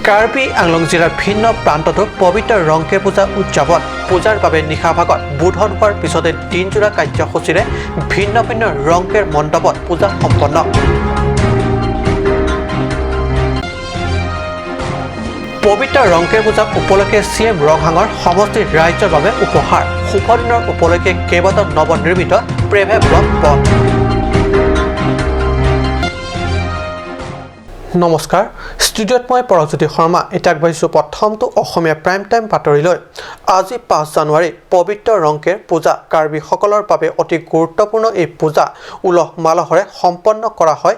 কাৰ্বি আংলং জিলাৰ ভিন্ন প্ৰান্ততো পবিত্ৰ ৰংকে পূজা উদযাপন পূজাৰ বাবে নিশা ভাগত বোধন হোৱাৰ পিছতে দিনজোৰা কাৰ্যসূচীৰে ভিন্ন ভিন্ন ৰংকেৰ মণ্ডপত পূজা সম্পন্ন। পবিত্ৰ ৰংকে পূজা উপলক্ষে চিএম ৰংহাঙৰ সমষ্টিৰ ৰাইজৰ বাবে উপহাৰ শুভ দিনৰ উপলক্ষে কেইবাটাও নৱনিৰ্মিত প্ৰেভে ব্লক পথ। নমস্কাৰ, ষ্টুডিঅ'ত মই পৰজ্যোতি শৰ্মা। এতিয়া আগবাঢ়িছোঁ প্ৰথমটো অসমীয়া প্ৰাইম টাইম বাতৰিলৈ। আজি 5 জানুৱাৰী পবিত্ৰ ৰংকেৰ পূজা। কাৰ্বিসকলৰ বাবে অতি গুৰুত্বপূৰ্ণ এই পূজা উলহ মালহেৰে সম্পন্ন কৰা হয়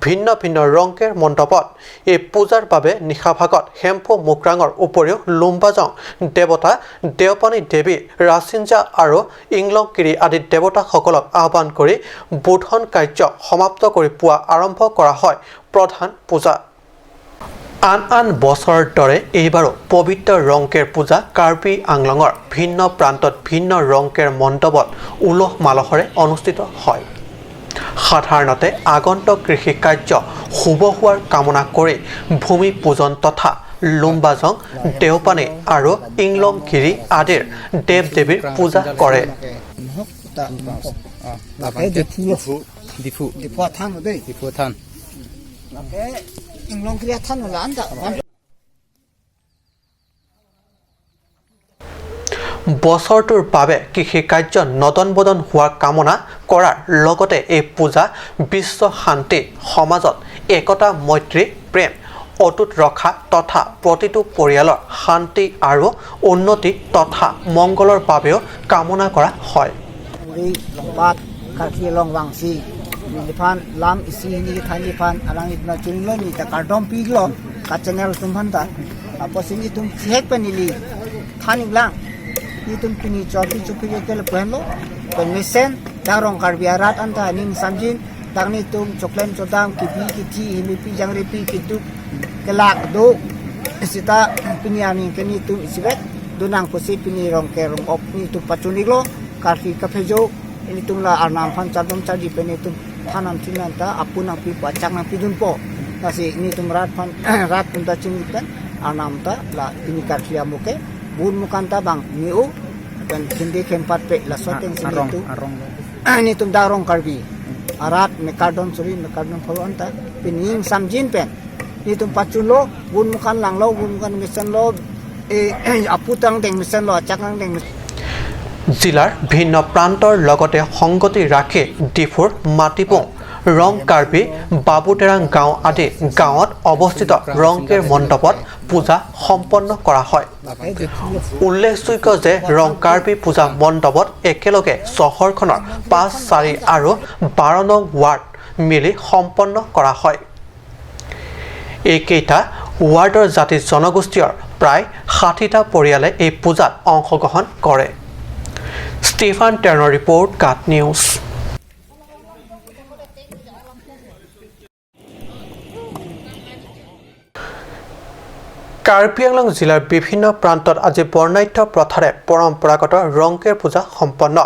ভিন্ন ভিন্ন ৰংকেৰ মণ্ডপত। এই পূজাৰ বাবে নিশা ভাগত হেম্ফু মুকৰাঙৰ উপৰিও লুম্বাজং দেৱতা, দেওপানী দেৱী, ৰাচিঞ্জা আৰু ইংলংকিৰি আদি দেৱতাসকলক আহ্বান কৰি বোধন কাৰ্য সমাপ্ত কৰি পুৱা আৰম্ভ কৰা হয় প্ৰধান পূজা। আন বছৰৰ দৰে এইবাৰো পবিত্ৰ ৰংকেৰ পূজা কাৰ্বি আংলঙৰ ভিন্ন প্ৰান্তত ভিন্ন ৰংকেৰ মণ্ডপত উলহ মালহেৰে অনুষ্ঠিত হয়। সাধাৰণতে আগন্তুক কৃষি কাৰ্য শুভ হোৱাৰ কামনা কৰি ভূমি পূজন তথা লুম্বাজং, দেওপানী আৰু ইংলংকিৰি আদিৰ দেৱ দেৱীৰ পূজা কৰে। বছৰটোৰ বাবে কৃষি কাৰ্য নদন বদন হোৱাৰ কামনা কৰাৰ লগতে এই পূজা বিশ্ব শান্তি, সমাজত একতা, মৈত্ৰী, প্ৰেম অটুট ৰখা তথা প্ৰতিটো পৰিয়ালৰ শান্তি আৰু উন্নতি তথা মংগলৰ বাবেও কামনা কৰা হয়। Nilifan lam isi ni thalifan alang itna chunglo ni ta kardom piglo ka channel tumhanta apo sini tum hek panili thaning lang ni tum pini chopi chopi kel phenlo permission darong karbiarat anta ning samjin tangni tum choklen chodam kipi kithi ilipi jangripi kitu kelak do sita pini ani keni tum isibet dunang posi pini rongke rong op ni tum pachuniglo karki kafejo ini tumla arnam phan chadom chaji peni tum thanam chinanta apunang pi pachang nang pidun po nasi ini tum rat phan rat punta chingitan arnam ta la ini karkhia muke bun mukanta bang niu dan hindi kempat pe la soteng sini tu ini tum darong karbi arat mekardon suri mekardon pholanta pining samjin pen ini tum pachulo bun mukan langlo bun mukan mission lo aputang deng mission lo achakang deng জিলাৰ ভিন্ন প্ৰান্তৰ লগতে সংগতি ৰাখি ডিফুৰ মাটিপুং, ৰং কাৰ্বি, বাবুটেৰাং গাঁও আদি গাঁৱত অৱস্থিত ৰংকেৰ মণ্ডপত পূজা সম্পন্ন কৰা হয়। উল্লেখযোগ্য যে ৰং কাৰ্বি পূজা মণ্ডপত একেলগে চহৰখনৰ 5, 4 আৰু 12 নং ৱাৰ্ড মিলি সম্পন্ন কৰা হয়। এইকেইটা ৱাৰ্ডৰ জাতি জনগোষ্ঠীৰ প্ৰায় 60টা পৰিয়ালে এই পূজাত অংশগ্ৰহণ কৰে। ষ্টিফান টেনৰ ৰিপৰ্ট, কাট নিউজ। কাৰ্বি আংলং জিলাৰ বিভিন্ন প্ৰান্তত আজি বৰ্ণাঢ্য প্ৰথাৰে পৰম্পৰাগত ৰংকেৰ পূজা সম্পন্ন।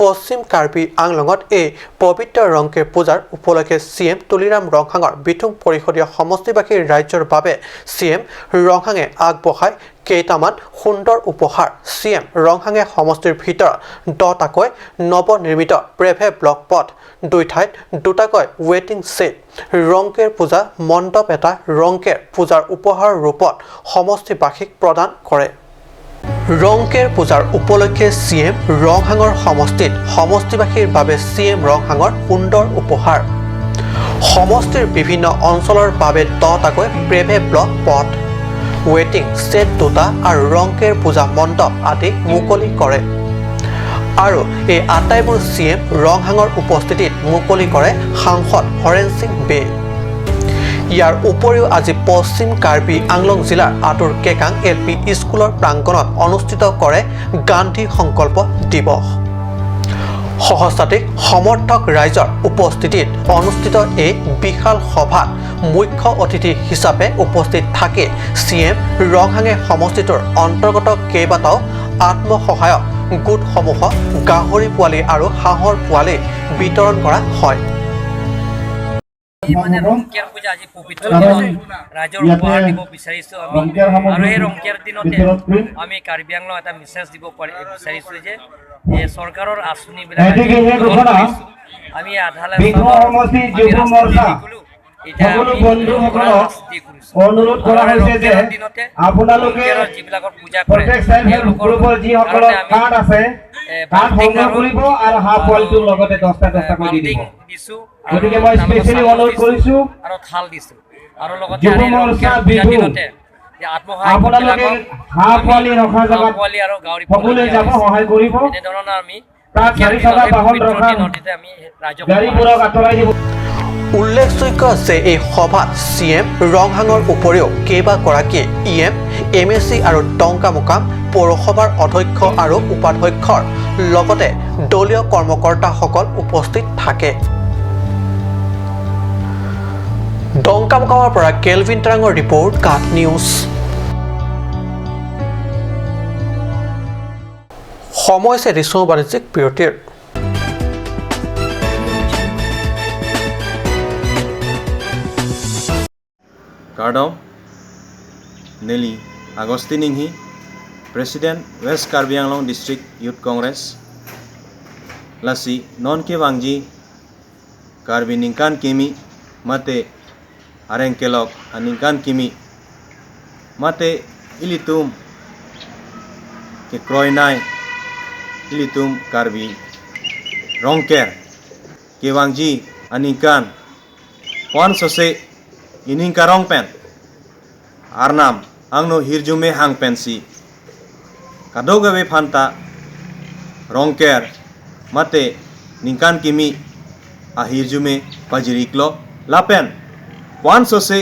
পশ্চিম কাৰ্বি আংলঙত এই পবিত্ৰ ৰংকেৰ পূজাৰ উপলক্ষে চিএম তুলিৰাম ৰংহাঙৰ বিথুং পৰিষদীয় সমষ্টিবাসীৰ ৰাইজৰ বাবে চিএম ৰংহাঙে আগবঢ়ায় কেইটামান সুন্দৰ উপহাৰ। চিএম ৰংহাঙে সমষ্টিৰ ভিতৰত 10টাকৈ নৱনিৰ্মিত প্ৰেভে ব্লক পথ, 2 ঠাইত 2টাকৈ ৱেটিং ছেট, ৰংকেৰ পূজা মণ্ডপ এটা ৰংকেৰ পূজাৰ উপহাৰ ৰূপত সমষ্টিবাসীক প্ৰদান কৰে। ৰংকেৰ পূজাৰ উপলক্ষে চিএম ৰংহাঙৰ সমষ্টিত সমষ্টিবাসীৰ বাবে চিএম ৰংহাঙৰ সুন্দৰ উপহাৰ। সমষ্টিৰ বিভিন্ন অঞ্চলৰ বাবে 10টাকৈ প্ৰেভে ব্লক পথ, ৱেটিং ছেট 2টা আৰু ৰংকেৰ পূজা মণ্ডপ আদি মুকলি কৰে। আৰু এই আটাইবোৰ চিএম ৰংহাঙৰ উপস্থিতিত মুকলি কৰে সাংসদ হৰেণ সিং বে। ইয়াৰ উপৰিও আজি পশ্চিম কাৰ্বি আংলং জিলাৰ আতুৰ কেকাং LP স্কুলৰ প্ৰাংগণত অনুষ্ঠিত কৰে গান্ধী সংকল্প দিৱস। সহস্ৰাধিক সমৰ্থক ৰাইজৰ উপস্থিতিত অনুষ্ঠিত এই বিশাল সভাত মুখ্য অতিথি হিচাপে উপস্থিত থাকি চিএম ৰংহাঙে সমষ্টিটোৰ অন্তৰ্গত কেইবাটাও আত্মসহায়ক গোটসমূহক গাহৰি পোৱালি আৰু হাঁহৰ পোৱালি বিতৰণ কৰা হয়। মানে ৰংকেৰ পূজা আজি পবিত্ৰ দিনত ৰাইজৰ উপহাৰ দিব বিচাৰিছোঁ আমি আৰু এই ৰংকেৰ দিনতে আমি কাৰ্বি আংলং এটা মেছেজ দিব বিচাৰিছোঁ যে চৰকাৰৰ আঁচনিবিলাক আমি আধা অনুৰোধ কৰা হৈছে যে আপোনালোকে যিবিলাকৰ পূজা কৰে যিসকলৰ কাৰ্ড আছে কাৰ্ড সংগ্ৰহ কৰিব আৰু হাফ পোৱালিটোৰ লগতে 10টা কৰি দিব দিছোঁ গতিকে মই স্পেচিয়েলি অনুৰোধ কৰিছোঁ আৰু থাল দিছোঁ আৰু লগতে দিনতে আপোনালোকে হাফ পোৱালি ৰখা জেগাত আৰু গাঁৱৰী সকলোৱে যাব সহায় কৰিব এনেধৰণৰ আমি তাত 4 টকা বাহন ৰখা আমি ৰাইজক গাড়ীবোৰক আঁতৰাই দিব উল্লেখযোগ্য যে এই সভাত CM ৰংহাঙৰ উপৰিও কেইবাগৰাকী EM MSc আৰু টংকামুকাম পৌৰসভাৰ অধ্যক্ষ আৰু উপাধ্যক্ষৰ লগতে দলীয় কৰ্মকৰ্তাসকল উপস্থিত থাকে টংকামুকামৰ পৰা কেলভিন ট্ৰাঙৰ ৰিপৰ্ট কাট নিউজ সময় হৈছে ৰিচু বাণিজ্যিক বিৰতিৰ Kardom Nelly Agostininghi President West Karbi Anglong District Youth Congress Lasi Non ke Wangji Karbi Ningkan Kimi Mate Arenkelok Aningkan Kimi Mate Ilitum Ke Kroinai Ilitum Karbi Rongker Ke Wangji Aningkan Pon Sose Ining karong pen Arnam angno hirjume hang pensi Kadogawe phanta Rongker mate ningkan kimi a hirjume pajiriklo lapen Wan sose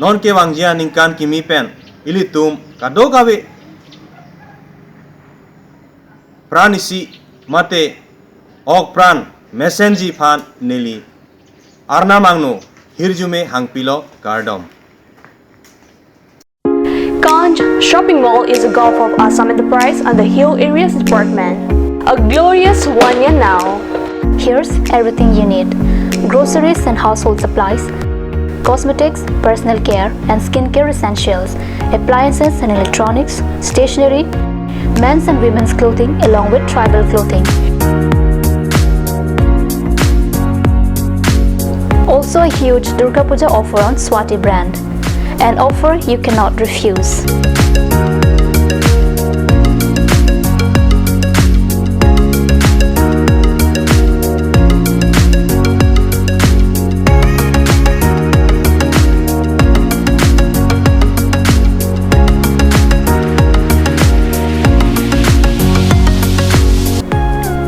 non ke wangjia ningkan kimi pen ilitum kadogawe Pranisi mate ok pran mesenji phan neli Arnam angno Hirjume Hangpilo Kardom. Kanj Shopping Mall is a gulf of Assam Enterprise and the Hill Areas Department. A glorious 1 year now. Here's everything you need. Groceries and household supplies, cosmetics, personal care and skincare essentials, appliances and electronics, stationery, men's and women's clothing along with tribal clothing. Also a huge Durga Puja offer on Swati brand. An offer you cannot refuse.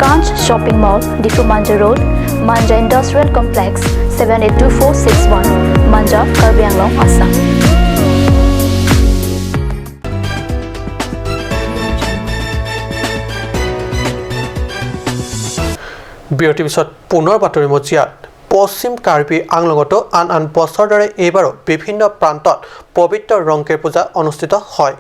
Kanch Shopping Mall, Difu Manja Road, Manja Industrial Complex, 782461, Manja, Karbi Anglong, Assam. বিৰতিৰ পিছত পুনৰ বাতৰি মজিয়াত পশ্চিম কাৰ্বি আংলঙতো আন বছৰৰ দৰে এইবাৰো বিভিন্ন প্ৰান্তত পবিত্ৰ ৰংকেৰ পূজা অনুষ্ঠিত হয়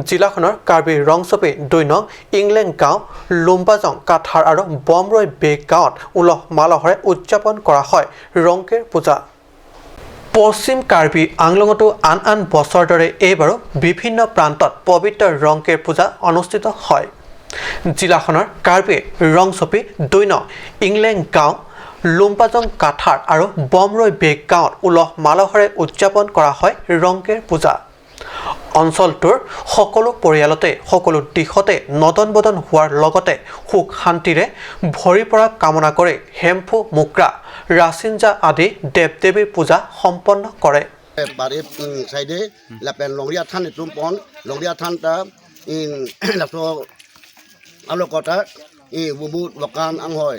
জিলাখনৰ কাৰ্বি ৰংচপি 2 নং ইংলেণ্ড গাঁও লুম্বাজং কাঠাৰ আৰু বমৰৈ বেগ গাঁৱত উলহ মালহৰে উদযাপন কৰা হয় ৰংকেৰ পূজা পশ্চিম কাৰ্বি আংলঙতো আন বছৰৰ দৰে এইবাৰো বিভিন্ন প্ৰান্তত পবিত্ৰ ৰংকেৰ পূজা অনুষ্ঠিত হয় জিলাখনৰ কাৰ্বি ৰংচপি 2 নং ইংলেণ্ড গাঁও লুম্বাজং কাঠাৰ আৰু বমৰৈ বেগ গাঁৱত উলহ মালহৰে উদযাপন কৰা হয় ৰংকেৰ পূজা অঞ্চলটোৰ সকলো পৰিয়ালতে সকলো দিশতে নদন বদন হোৱাৰ লগতে সুখ শান্তিৰে ভৰি পৰা কামনা কৰি হেমফু মুক্ৰা ৰাচিনজা আদি দেৱ-দেৱীৰ পূজা সম্পন্ন কৰে Bare saide la pen longria than tumpon longria than ta in la so alokota e bubu lokan anghoy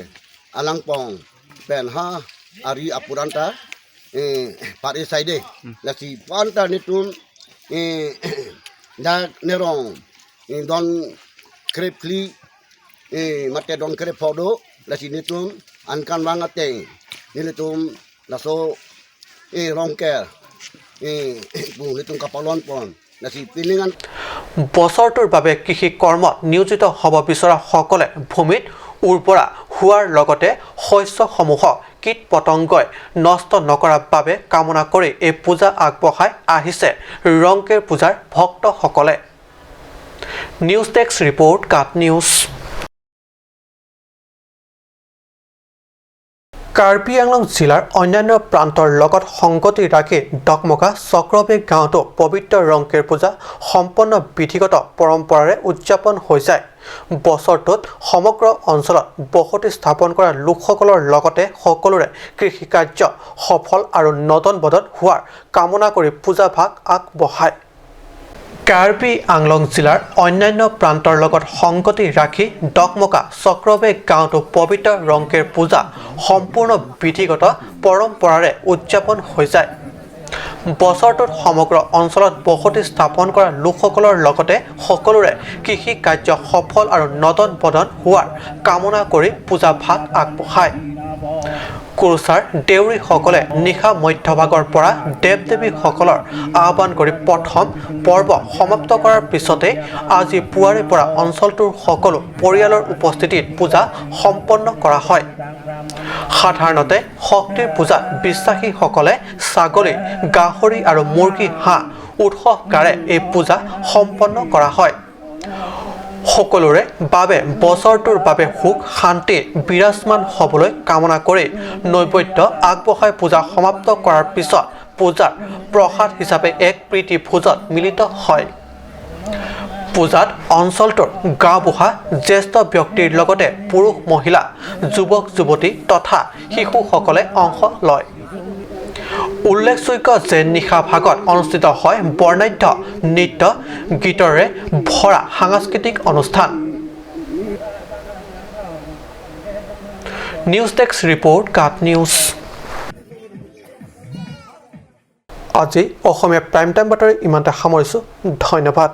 alangpong pen ha ari apuranta e bare saide la si panta nitun e da nerong in don krepli e mate don krep podo la si nitun ankan wangate nilitum la so e rongker বছৰটোৰ বাবে কৃষি কৰ্মত নিয়োজিত হ'ব বিচৰা সকলে ভূমিত উৰ্বৰা হোৱাৰ লগতে শস্যসমূহক কীট পতংগই নষ্ট নকৰাৰ বাবে কামনা কৰি এই পূজা আগবঢ়াই আহিছে ৰংকেৰ পূজাৰ ভক্তসকলে। নিউজ ডেস্ক ৰিপৰ্ট কাট নিউজ। কাৰ্বি আংলং জিলাৰ অন্যান্য প্ৰান্তৰ লগত সংগতি ৰাখি ডকমকা চক্ৰবেগ গাঁৱতো পবিত্ৰ ৰংকেৰ পূজা সম্পন্ন বিধিগত পৰম্পৰাৰে উদযাপন হৈ যায়। বছৰটোত সমগ্ৰ অঞ্চলত বসতি স্থাপন কৰা লোকসকলৰ লগতে সকলোৰে কৃষি কাৰ্য সফল আৰু নদন বদন হোৱাৰ কামনা কৰি পূজা ভাগ আগবঢ়ায়। কাৰ্বি আংলং জিলাৰ অন্যান্য প্ৰান্তৰ লগত সংগতি ৰাখি ডকমকা চক্ৰবেগ গাঁৱতো পবিত্ৰ ৰংকেৰ পূজা সম্পূৰ্ণ বিধিগত পৰম্পৰাৰে উদযাপন হৈ যায়। বছৰটোত সমগ্ৰ অঞ্চলত বসতি স্থাপন কৰা লোকসকলৰ লগতে সকলোৰে কৃষি কাৰ্য সফল আৰু নদন বদন হোৱাৰ কামনা কৰি পূজা ভাগ আগবঢ়ায়। কুৰুচাৰ দেউৰীসকলে নিশা মধ্যভাগৰ পৰা দেৱ দেৱীসকলৰ আহ্বান কৰি প্ৰথম পৰ্ব সমাপ্ত কৰাৰ পিছতে আজি পুৱাৰে পৰা অঞ্চলটোৰ সকলো পৰিয়ালৰ উপস্থিতিত পূজা সম্পন্ন কৰা হয়। সাধাৰণতে শক্তিৰ পূজাত বিশ্বাসীসকলে ছাগলী, গাহৰি আৰু মুৰ্গী, হাঁহ উৎসৰ্গাৰে এই পূজা সম্পন্ন কৰা হয়। সকলোৰে বাবে বছৰটোৰ বাবে সুখ শান্তি বিৰাজমান হ'বলৈ কামনা কৰি নৈবেদ্য আগবঢ়াই পূজা সমাপ্ত কৰাৰ পিছত পূজাৰ প্ৰসাদ হিচাপে এক প্ৰীতি ভোজত মিলিত হয়। পূজাত অঞ্চলটোৰ গাঁওবুঢ়া জ্যেষ্ঠ ব্যক্তিৰ লগতে পুৰুষ মহিলা যুৱক যুৱতী তথা শিশুসকলে অংশ লয়। উল্লেখযোগ্য যে নিশা ভাগত অনুষ্ঠিত হয় বৰ্ণাঢ্য নৃত্য গীতৰে ভৰা সাংস্কৃতিক অনুষ্ঠান। নিউজ ডেস্ক ৰিপৰ্ট কাট নিউজ। আজি অসমীয়া প্ৰাইম টাইম বাতৰি ইমানতে সামৰিছোঁ। ধন্যবাদ।